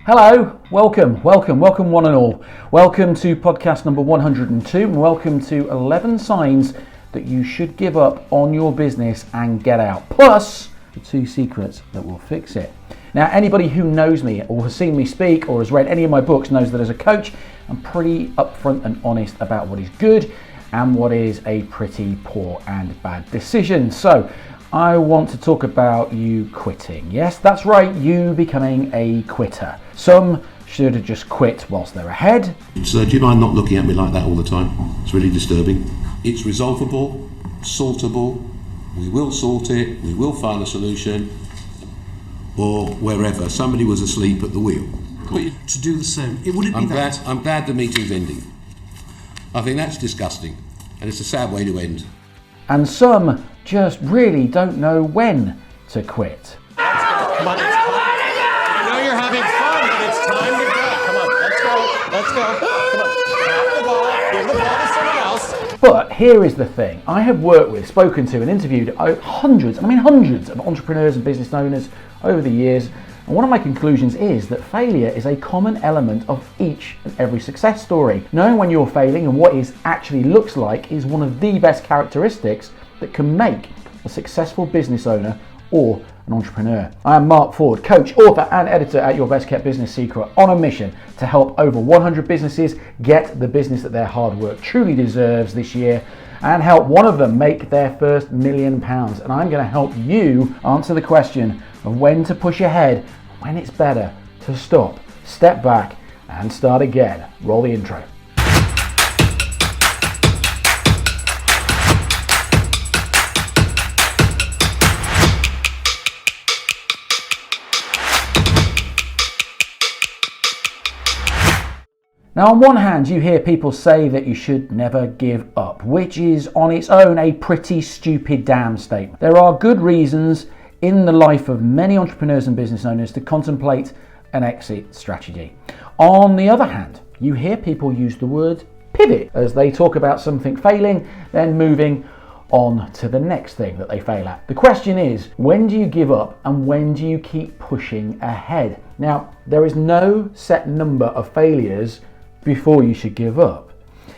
Hello, welcome one and all. Welcome to podcast number 102 and welcome to 11 signs that you should give up on your business and get out. Plus, the 2 secrets that will fix it. Now, anybody who knows me or has seen me speak or has read any of my books knows that as a coach, I'm pretty upfront and honest about what is good and what is a pretty poor and bad decision. So, I want to talk about you quitting. Yes, that's right, you becoming a quitter. Some should have just quit whilst they're ahead. So do you mind not looking at me like that all the time? It's really disturbing. It's resolvable, sortable, we will sort it, we will find a solution, or wherever. Somebody was asleep at the wheel. But to do the same, it wouldn't be that. I'm glad the meeting's ending. I think that's disgusting, and it's a sad way to end. And some just really don't know when to quit. Come on, I know you're having fun, but it's time to go. Come on, let's go. Come on, drop the ball, give the ball to someone else. But here is the thing. I have worked with, spoken to and interviewed hundreds of entrepreneurs and business owners over the years. And one of my conclusions is that failure is a common element of each and every success story. Knowing when you're failing and what it actually looks like is one of the best characteristics that can make a successful business owner or an entrepreneur. I am Mark Ford, coach, author and editor at Your Best Kept Business Secret, on a mission to help over 100 businesses get the business that their hard work truly deserves this year and help one of them make their first £1 million. And I'm going to help you answer the question of when to push ahead, when it's better to stop, step back and start again. Roll the intro. Now, on one hand, you hear people say that you should never give up, which is on its own a pretty stupid damn statement. There are good reasons in the life of many entrepreneurs and business owners to contemplate an exit strategy. On the other hand, you hear people use the word pivot as they talk about something failing, then moving on to the next thing that they fail at. The question is, when do you give up and when do you keep pushing ahead? Now, there is no set number of failures before you should give up.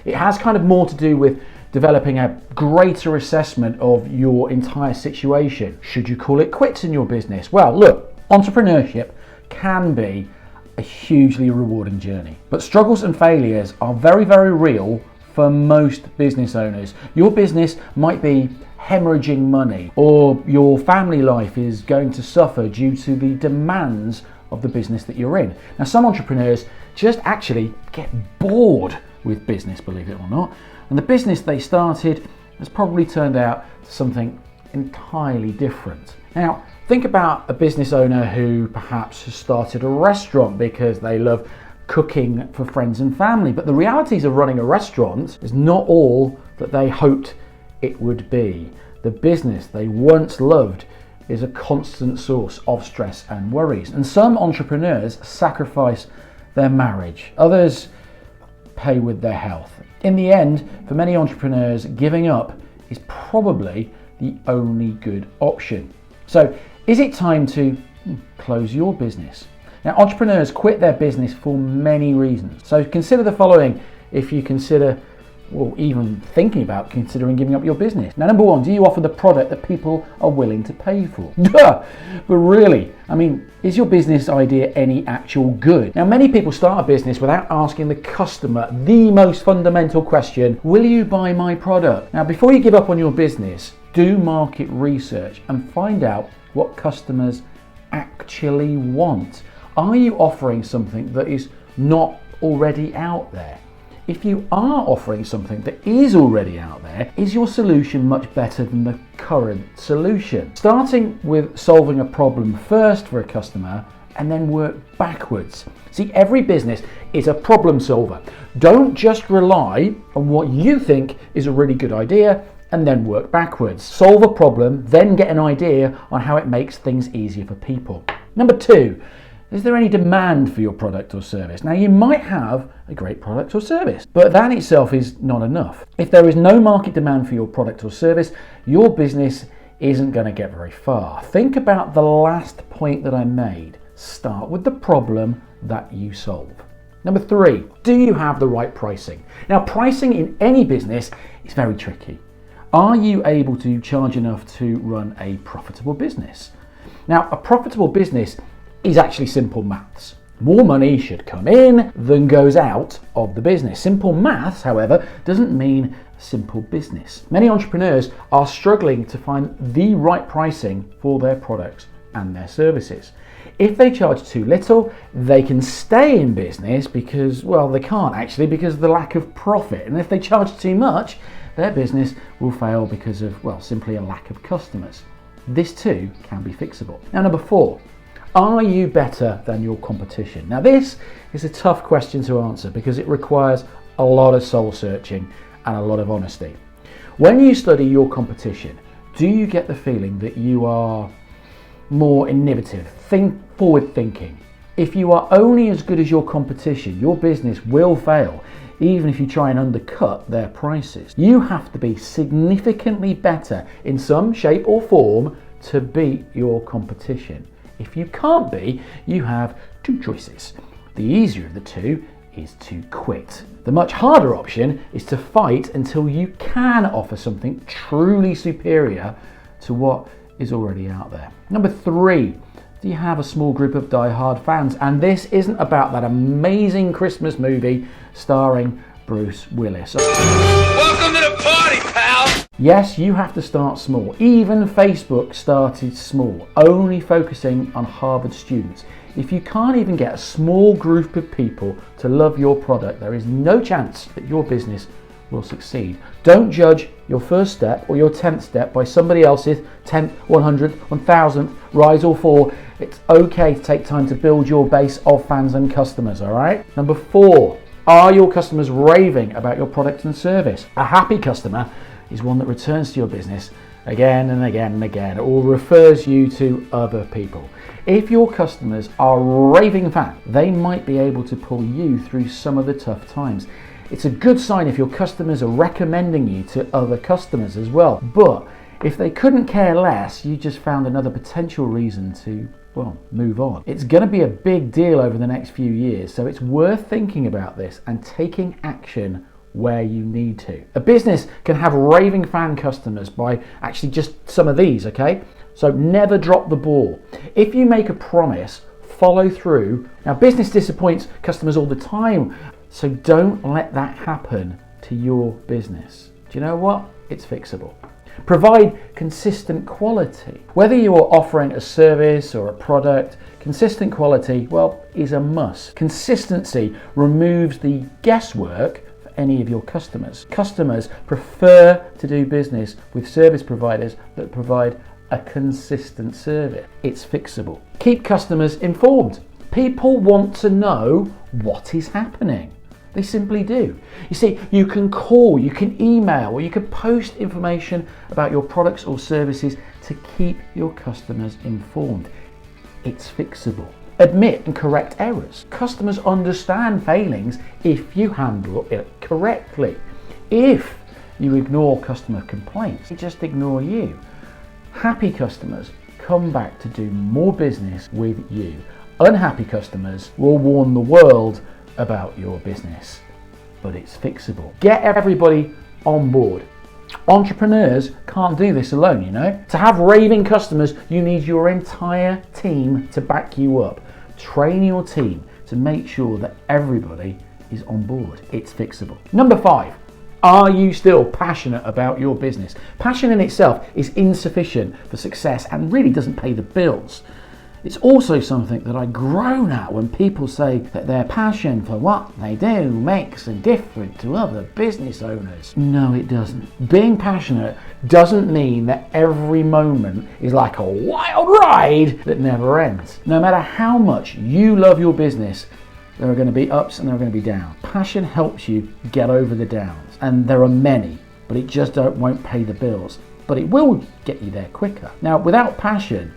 It has kind of more to do with developing a greater assessment of your entire situation. Should you call it quits in your business? Well, look, entrepreneurship can be a hugely rewarding journey, but struggles and failures are very, very real for most business owners. Your business might be hemorrhaging money, or your family life is going to suffer due to the demands of the business that you're in. Now, some entrepreneurs just actually get bored with business, believe it or not, and the business they started has probably turned out to something entirely different. Now, think about a business owner who perhaps has started a restaurant because they love cooking for friends and family, but the realities of running a restaurant is not all that they hoped it would be. The business they once loved is a constant source of stress and worries. And some entrepreneurs sacrifice their marriage. Others pay with their health. In the end, for many entrepreneurs, giving up is probably the only good option. So, is it time to close your business? Now, entrepreneurs quit their business for many reasons. So consider the following if you consider, or even thinking about considering giving up your business. Now, number one, do you offer the product that people are willing to pay for? Duh! But really, is your business idea any actual good? Now, many people start a business without asking the customer the most fundamental question: will you buy my product? Now, before you give up on your business, do market research and find out what customers actually want. Are you offering something that is not already out there? If you are offering something that is already out there, is your solution much better than the current solution? Starting with solving a problem first for a customer and then work backwards. See, every business is a problem solver. Don't just rely on what you think is a really good idea and then work backwards. Solve a problem, then get an idea on how it makes things easier for people. Number two, is there any demand for your product or service? Now, you might have a great product or service, but that itself is not enough. If there is no market demand for your product or service, your business isn't going to get very far. Think about the last point that I made. Start with the problem, that you solve. Number 3, do you have the right pricing? Now, pricing in any business is very tricky. Are you able to charge enough to run a profitable business? Now, a profitable business is actually simple maths. More money should come in than goes out of the business. Simple maths, however, doesn't mean simple business. Many entrepreneurs are struggling to find the right pricing for their products and their services. If they charge too little, they can stay in business because, well, they can't actually because of the lack of profit. And if they charge too much, their business will fail because of, well, simply a lack of customers. This too can be fixable. Now, number 4, are you better than your competition? Now, this is a tough question to answer because it requires a lot of soul searching and a lot of honesty. When you study your competition, do you get the feeling that you are more innovative, forward thinking? If you are only as good as your competition, your business will fail, even if you try and undercut their prices. You have to be significantly better in some shape or form to beat your competition. If you can't be, you have 2 choices. The easier of the 2 is to quit. The much harder option is to fight until you can offer something truly superior to what is already out there. Number 3, do you have a small group of die-hard fans? And this isn't about that amazing Christmas movie starring Bruce Willis. Welcome to the party, pal! Yes, you have to start small. Even Facebook started small, only focusing on Harvard students. If you can't even get a small group of people to love your product, there is no chance that your business will succeed. Don't judge your first step or your 10th step by somebody else's 10th, 100th, 1000th rise or fall. It's okay to take time to build your base of fans and customers, all right? Number 4, are your customers raving about your product and service? A happy customer is one that returns to your business again and again and again, or refers you to other people. If your customers are raving fans, they might be able to pull you through some of the tough times. It's a good sign if your customers are recommending you to other customers as well. But if they couldn't care less, you just found another potential reason to, well, move on. It's going to be a big deal over the next few years, so it's worth thinking about this and taking action where you need to. A business can have raving fan customers by actually just some of these, okay? So never drop the ball. If you make a promise, follow through. Now, business disappoints customers all the time, so don't let that happen to your business. Do you know what? It's fixable. Provide consistent quality. Whether you are offering a service or a product, consistent quality, well, is a must. Consistency removes the guesswork for any of your customers. Customers prefer to do business with service providers that provide a consistent service. It's fixable. Keep customers informed. People want to know what is happening. They simply do. You see, you can call, you can email, or you can post information about your products or services to keep your customers informed. It's fixable. Admit and correct errors. Customers understand failings if you handle it correctly. If you ignore customer complaints, they just ignore you. Happy customers come back to do more business with you. Unhappy customers will warn the world about your business, but it's fixable. Get everybody on board. Entrepreneurs can't do this alone, you know. To have raving customers, you need your entire team to back you up. Train your team to make sure that everybody is on board. It's fixable. Number 5, are you still passionate about your business? Passion in itself is insufficient for success and really doesn't pay the bills. It's also something that I groan at when people say that their passion for what they do makes them different to other business owners. No, it doesn't. Being passionate doesn't mean that every moment is like a wild ride that never ends. No matter how much you love your business, there are going to be ups and there are going to be downs. Passion helps you get over the downs, and there are many, but it just won't pay the bills. But it will get you there quicker. Now, without passion,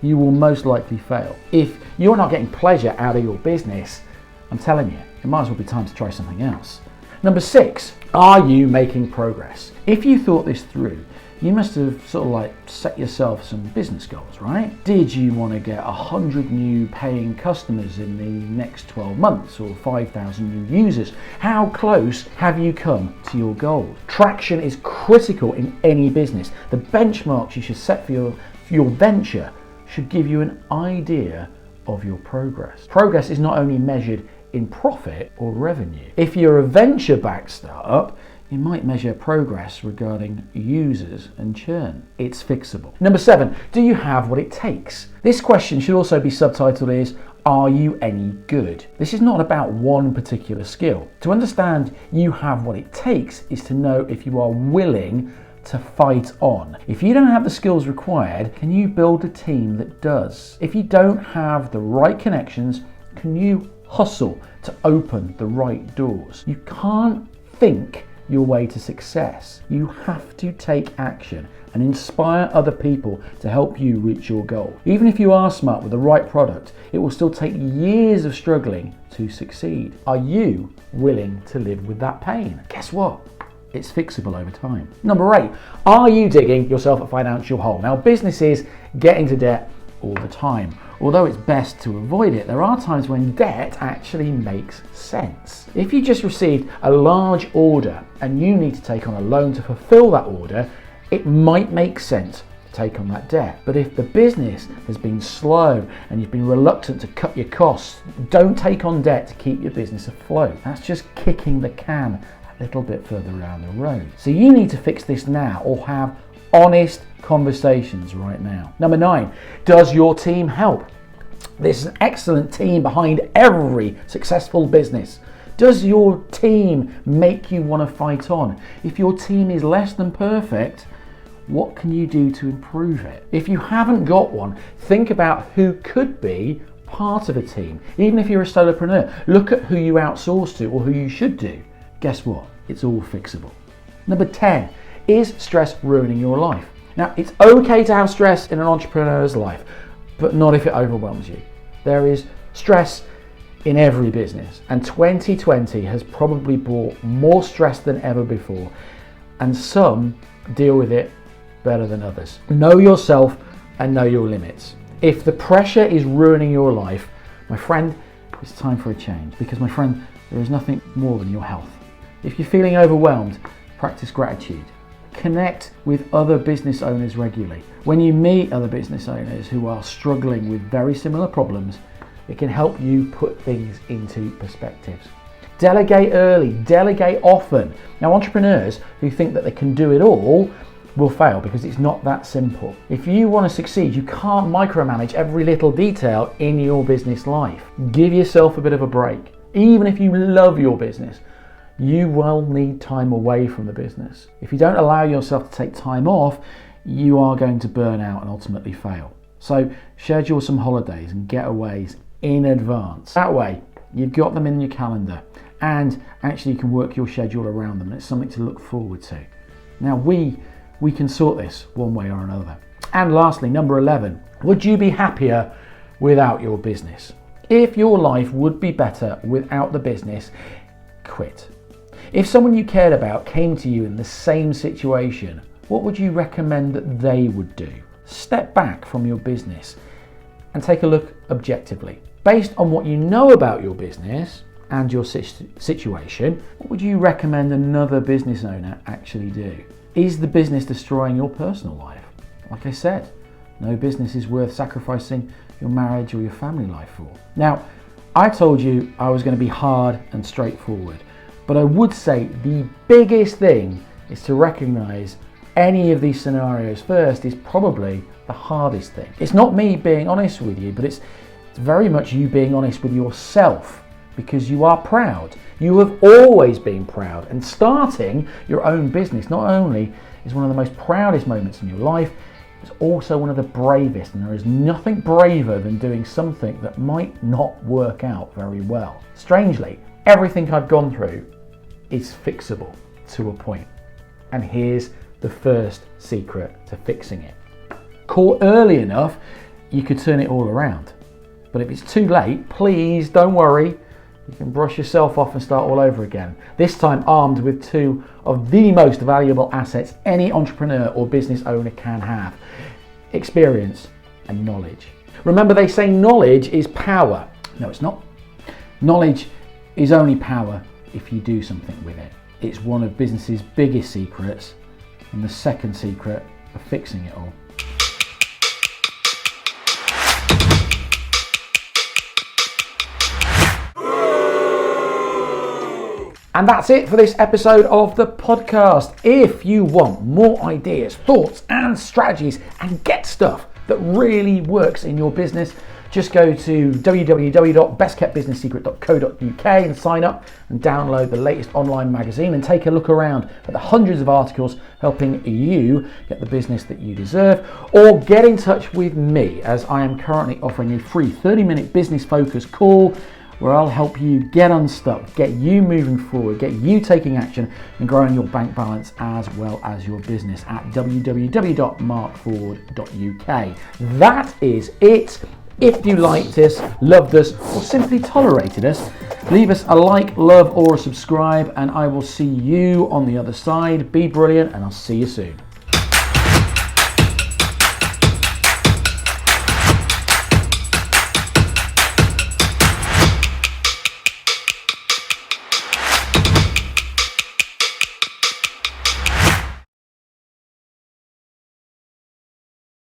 you will most likely fail. If you're not getting pleasure out of your business, I'm telling you, it might as well be time to try something else. Number 6, are you making progress? If you thought this through, You must have sort of like set yourself some business goals, right? Did you want to get 100 new paying customers in the next 12 months or 5,000 new users? How close have you come to your goals? Traction is critical in any business. The benchmarks you should set for your venture should give you an idea of your progress. Progress is not only measured in profit or revenue. If you're a venture-backed startup, you might measure progress regarding users and churn. It's fixable. Number 7, do you have what it takes? This question should also be subtitled as, are you any good? This is not about one particular skill. To understand you have what it takes is to know if you are willing to fight on. If you don't have the skills required, can you build a team that does? If you don't have the right connections, can you hustle to open the right doors? You can't think your way to success. You have to take action and inspire other people to help you reach your goal. Even if you are smart with the right product, it will still take years of struggling to succeed. Are you willing to live with that pain? Guess what? It's fixable over time. Number 8, are you digging yourself a financial hole? Now, businesses get into debt all the time. Although it's best to avoid it, there are times when debt actually makes sense. If you just received a large order and you need to take on a loan to fulfill that order, it might make sense to take on that debt. But if the business has been slow and you've been reluctant to cut your costs, don't take on debt to keep your business afloat. That's just kicking the can a little bit further down the road. So you need to fix this now or have honest conversations right now. Number 9, does your team help? There's an excellent team behind every successful business. Does your team make you want to fight on? If your team is less than perfect, what can you do to improve it? If you haven't got one, think about who could be part of a team. Even if you're a solopreneur, look at who you outsource to or who you should do. Guess what? It's all fixable. Number 10, is stress ruining your life? Now, it's okay to have stress in an entrepreneur's life, but not if it overwhelms you. There is stress in every business, and 2020 has probably brought more stress than ever before, and some deal with it better than others. Know yourself and know your limits. If the pressure is ruining your life, my friend, it's time for a change, because my friend, there is nothing more than your health. If you're feeling overwhelmed, practice gratitude. Connect with other business owners regularly. When you meet other business owners who are struggling with very similar problems, it can help you put things into perspectives. Delegate early, delegate often. Now, entrepreneurs who think that they can do it all will fail because it's not that simple. If you want to succeed, you can't micromanage every little detail in your business life. Give yourself a bit of a break. Even if you love your business, you will need time away from the business. If you don't allow yourself to take time off, you are going to burn out and ultimately fail. So schedule some holidays and getaways in advance. That way, you've got them in your calendar and actually you can work your schedule around them, and it's something to look forward to. Now, we can sort this one way or another. And lastly, number 11, would you be happier without your business? If your life would be better without the business, quit. If someone you cared about came to you in the same situation, what would you recommend that they would do? Step back from your business and take a look objectively. Based on what you know about your business and your situation, what would you recommend another business owner actually do? Is the business destroying your personal life? Like I said, no business is worth sacrificing your marriage or your family life for. Now, I told you I was going to be hard and straightforward, but I would say the biggest thing is to recognize any of these scenarios first is probably the hardest thing. It's not me being honest with you, but it's very much you being honest with yourself, because you are proud. You have always been proud, and starting your own business not only is one of the most proudest moments in your life, it's also one of the bravest, and there is nothing braver than doing something that might not work out very well. Strangely, everything I've gone through is fixable to a point. And here's the first secret to fixing it. Caught early enough, you could turn it all around. But if it's too late, please don't worry. you can brush yourself off and start all over again. This time armed with two of the most valuable assets any entrepreneur or business owner can have: experience and knowledge. Remember, they say knowledge is power. No, it's not. Knowledge is only power if you do something with it. It's one of business's biggest secrets, and the second secret of fixing it all. And that's it for this episode of the podcast. If you want more ideas, thoughts and strategies and get stuff that really works in your business, just go to www.bestkeptbusinesssecret.co.uk and sign up and download the latest online magazine and take a look around at the hundreds of articles helping you get the business that you deserve. Or get in touch with me, as I am currently offering a free 30-minute business focus call where I'll help you get unstuck, get you moving forward, get you taking action and growing your bank balance as well as your business at www.markford.uk. That is it. If you liked us, loved us, or simply tolerated us, leave us a like, love, or a subscribe, and I will see you on the other side. Be brilliant, and I'll see you soon.